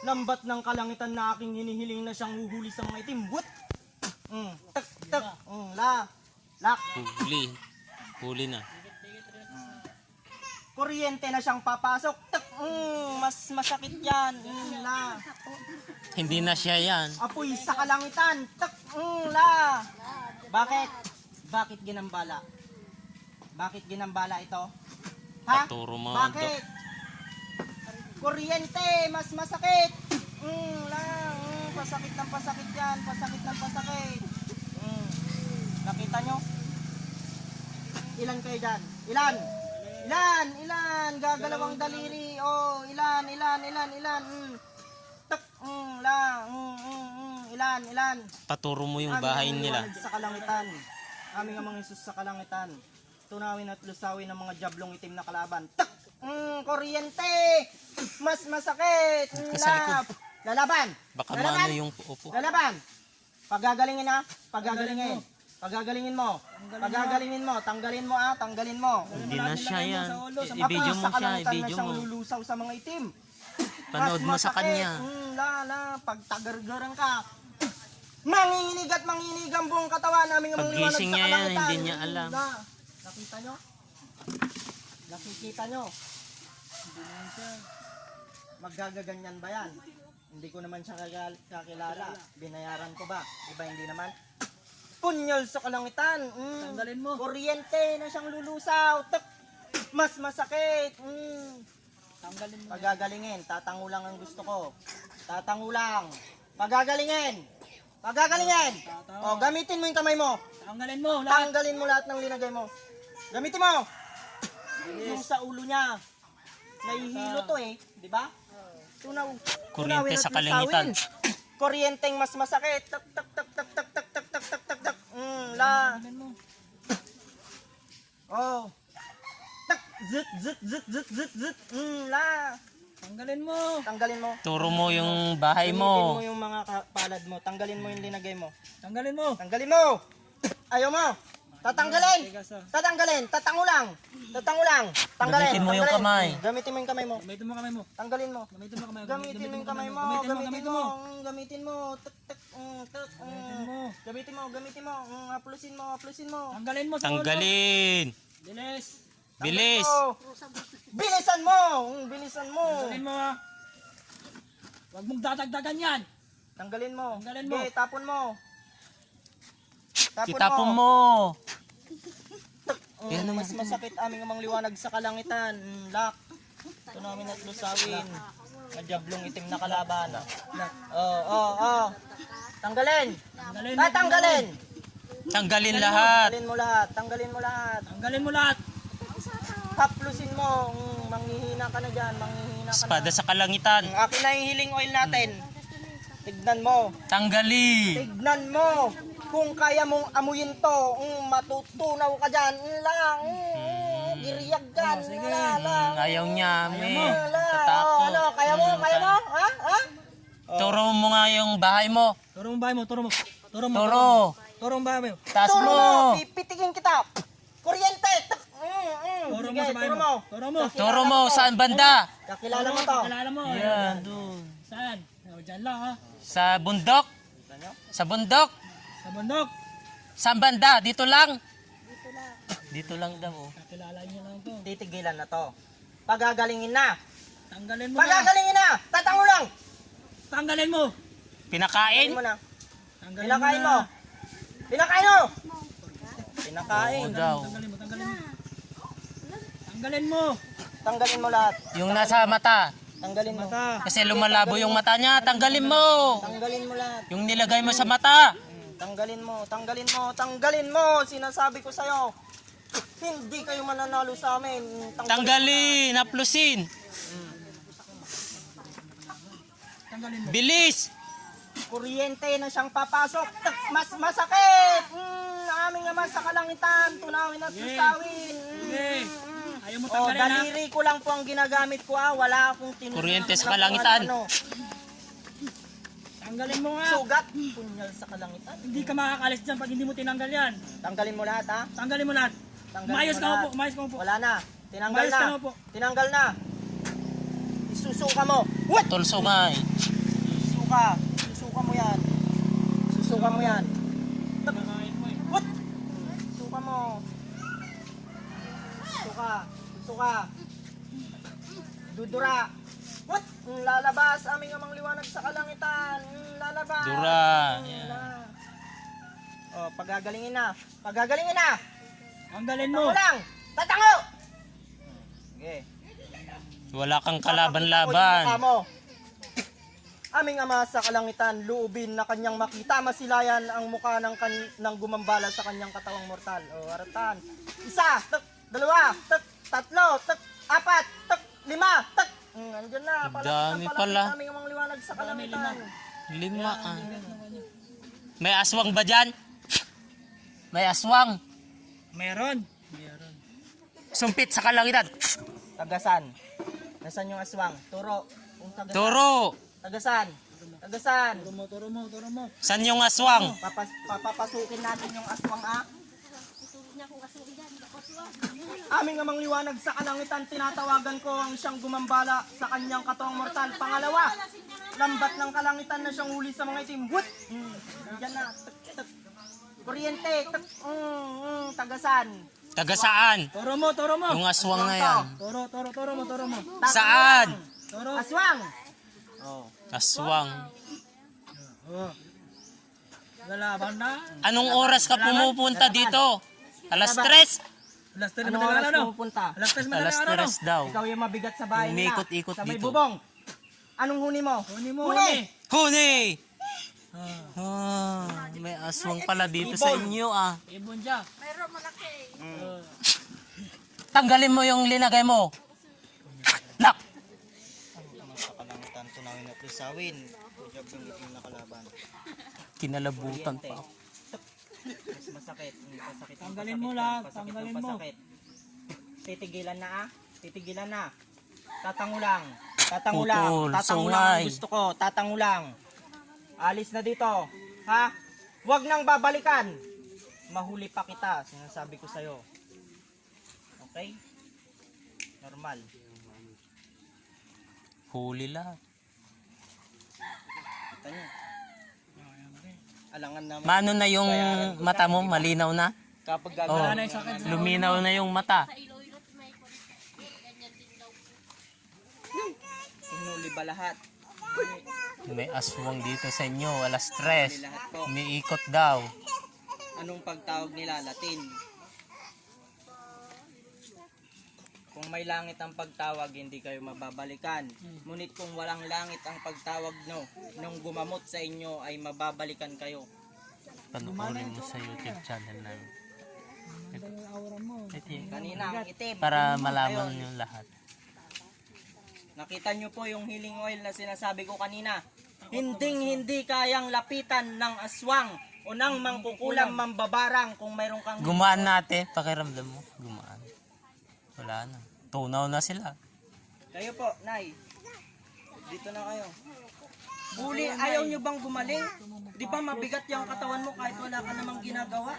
Lambat ng kalangitan na aking hinihiling na siyang huhuli sa mga itim. But! Tak, tak, la, lak. Huli na. Kuryente na siyang papasok. Tak, mas masakit yan. La. Hindi na siya yan. Apoy sa kalangitan. Tak, la. Bakit? Bakit ginambala? Bakit ginambala ito? Ha? Paturo mo. Bakit? Kuryente, mas masakit. Pasakit ng pasakit yan. Pasakit ng pasakit. Nakita nyo? Ilan kayo dyan? Ilan? Ilan? Gagalawang daliri. Oh, ilan? Tak, ilan? Paturo mo yung bahay nila. Sa kalangitan. Aming amang Isus sa kalangitan. Tunawin at lusawin ng mga jablong itim na kalaban. Tak! Kuryente! Mas masakit! Lalaban! Baka maano yung upo. Lalaban! Pagagalingin ha? Pagagalingin mo. Tanggalin mo. Hindi na siya yan. Apoy I-video mo sa siya. kalangitan na I-video siyang mo. lulusaw sa mga itim. Panood mo sa kanya. Pag tagargaran ka, manginginig at manginginig ang buong katawan namin ang liwanag Paggising sa niya yan, kalangitan. hindi niya alam. Nakita nyo? Nakikita nyo? Magagaganyan ba yan? Hindi ko naman siya kakilala. Binayaran ko ba? Diba hindi naman? Punyol sa kalangitan. Tanggalin mo. Kuryente na siyang lulusaw. Tak! Mas masakit. Tanggalin mo. Pagagalingin. Tatangulang ang gusto ko. Tatangulang. Pagagalingin. O, gamitin mo yung kamay mo. Tanggalin mo lahat. Tanggalin mo lahat ng linagay mo. Gamitin mo. Yung sa ulo niya. Nahihilo to eh. Di ba? Kuryente sa kalangitan. Kuryenteng mas masakit. Tak. La. Tanggalin mo. Oh. Tak. Zit. La. Tanggalin mo. Tanggalin mo. Turo mo yung bahay Gamitin mo. mo yung mga palad mo. Tanggalin mo yung linagay mo. Tanggalin mo. Tanggalin mo. Ayaw mo. Tatanggalin. Tatangulang. Tanggalin. Gamitin mo yung kamay. Gamitin mo yung kamay mo. Gamitin mo kamay mo. Tanggalin mo. Gamitin mo kamay mo. Gamitin mo yung kamay mo. Gamitin mo. Gamitin mo. Tak. Gamitin mo. Haplusin mo. Tanggalin mo sa ulo. Tanggalin. Bilis. Bilis. Bilisan mo. Tanggalin mo ha. Huwag mong dadagdagan yan. Tanggalin mo. Tanggalin mo. Okay, tapon mo. Itapon mo. Mas masakit aming amang liwanag sa kalangitan. Lak. Ito namin at lusawin. Madyablong itim na kalaban. Oh. Tanggalin. Tanggalin. Tanggalin lahat. Tanggalin mo lahat. Tanggalin mo lahat. Haplusin mo. Manghihina ka na dyan. Espada sa kalangitan. Akin na yung healing oil natin. Tignan mo. Tanggalin. Tignan mo. Kung kaya mong amuyin to, matutunaw ka dyan. Giriyag dyan. Sige. Ayaw niya. May Tatakot. tatakot. Kaya mo? Ha? Turo mo nga yung bahay mo. Turo mo bahay mo. Turo mo. Turo mo bahay mo. Taas Turo mo. mo. Pipitigin kita. Kuryente. Turo mo Sige, sa bahay turo mo. mo. Turo mo. Turo mo saan banda. Kakilala mo to. Kilala mo. Yan, doon. Saan? Diyan lang ha. Sa bundok. Sa bundok. Sa bundok. Saan banda? Dito lang. Dito lang daw. Oh. Kakilala niyo lang to. Titigilan na to. Pagagalingin na. Tanggalin mo na. Pagagalingin na. Tatangulang. Tanggalin mo. Pinakain? Mo na. Tanggalin Pinakain na. mo. Pinakain. Oo daw. Tanggalin mo. Tanggalin mo. Tanggalin mo lahat. Yung nasa mata. Tanggalin mo. Mata. Kasi lumalabo yung mata niya. Tanggalin mo. Tanggalin mo lahat. Yung nilagay mo sa mata. Tanggalin mo. Sinasabi ko sa'yo. Hindi kayo mananalo sa amin. Tanggalin. Haplusin. Tanggalin mo. Bilis. Kuryente na siyang papasok. Tak, mas masakit. Aming ama sa kalangitan. Tunawin at lusawin. Sige. Ayaw mo Oh, tanggalin ha. daliri ko lang po ang ginagamit ko Wala akong tinutulong. Kuryente sa kalangitan. Tanggalin mo nga. Sugat. Punyal sa kalangitan. Hindi ka makakalis dyan pag hindi mo tinanggal yan. Tanggalin mo lahat ha. Tanggalin mo lahat. Tanggalin Umayos mo ka mo lahat. po. Umayos ka mo po. Wala na. Tinanggal Umayos ka na po. Tinanggal na. Isusuka mo. What? Tulso nga eh. Susuka. Susuka mo yan. Susuka mo yan. Nakain mo eh. What? Suka mo. Suka. Suka. Dudura. What? Lalabas aming amang liwanag sa kalangitan. Lalabas. Dura. Oh, pagagalingin na. Pagagalingin na. Tanggalin Tatango mo. lang. Tatango. Okay. Wala kang Mukha kalaban-laban. mo. Aming ama sa kalangitan, luubin na kanyang makita, masilayan ang mukha ng gumambala sa kanyang katawang mortal. O, haratan. Isa, tuk, dalawa, tuk, tatlo, tuk, apat, tuk, lima, tuk. Andyan na, Dami pala. Aming amang liwanag sa kalangitan. 5. May aswang ba dyan? May aswang. Meron. Sumpit sa kalangitan. Tagasan. Nasaan yung aswang? Turo. Kung tagasan. Turo. Tagasan. Tagasan. Turo mo. San yung aswang? Papapasukin natin yung aswang Aming amang liwanag sa kalangitan, tinatawagan ko ang siyang gumambala sa kanyang katawang mortal. Pangalawa, lambat ng kalangitan na siyang huli sa mga itim. What? Diyan na. Tuk. Kuryente. Tuk. Tagasan. Taga saan? Turo mo. Yung aswang na yan. Turo mo. Tatango Saan? lang. Turo. Aswang. Oh. Aswang. Oh. Lalaban na. Anong oras ka pumupunta dito? Alas 3? Alas 3 Anong madaling oras araw. pupunta? Alas 3 Alas madaling araw. 3 daw. Ikaw yung mabigat sa bahay nila. Umikot-ikot sa may dito. bubong. Anong huni mo? Huni mo. Huni! Ah. May aswang pala dito sa inyo ah. Ibon siya. Tanggalin mo yung linagay mo. Lock! Sa kalangitan, tunawin at lisawin. Kujab yung itim na kalaban. Kinalabutan pa. Mas masakit. Masakit. Tanggalin mo lahat, Pasakit tanggalin ng mo. pasakit. Titigilan na Titigilan na. Tatango lang. Tatango lang. Putol, Tatango lang ang sungay. gusto ko. Tatango lang. Alis na dito. Ha? Huwag nang babalikan. Mahuli pa kita. Sinasabi ko sa'yo. Okay? Normal. Huli lahat. Kita nyo. Alangan naman. Mano na yung mata mo? Malinaw na? Kapag Oh, gagawin na yung sakit. luminaw na yung mata. Hinuli ba lahat? May aswang dito sa inyo. Alas Hinuli 3. lahat po. Umiikot daw. Anong pagtawag nila? Latin. Kung may langit ang pagtawag, hindi kayo mababalikan. Ngunit kung walang langit ang pagtawag nung gumamot sa inyo, ay mababalikan kayo. Panoorin mo sa YouTube channel namin. Kanina ang itim. Para malaman nyo lahat. Nakita nyo po yung healing oil na sinasabi ko kanina. Hindi kayang lapitan ng aswang o ng mangkukulang mambabarang kung mayroon kang... Gumaan natin. Pakiramdam mo. Gumaan. Wala na. Tunaw na sila. Kayo po, Nay. Dito na kayo. Huli, ayaw nyo bang gumaling? Di ba mabigat yung katawan mo kahit wala ka namang ginagawa?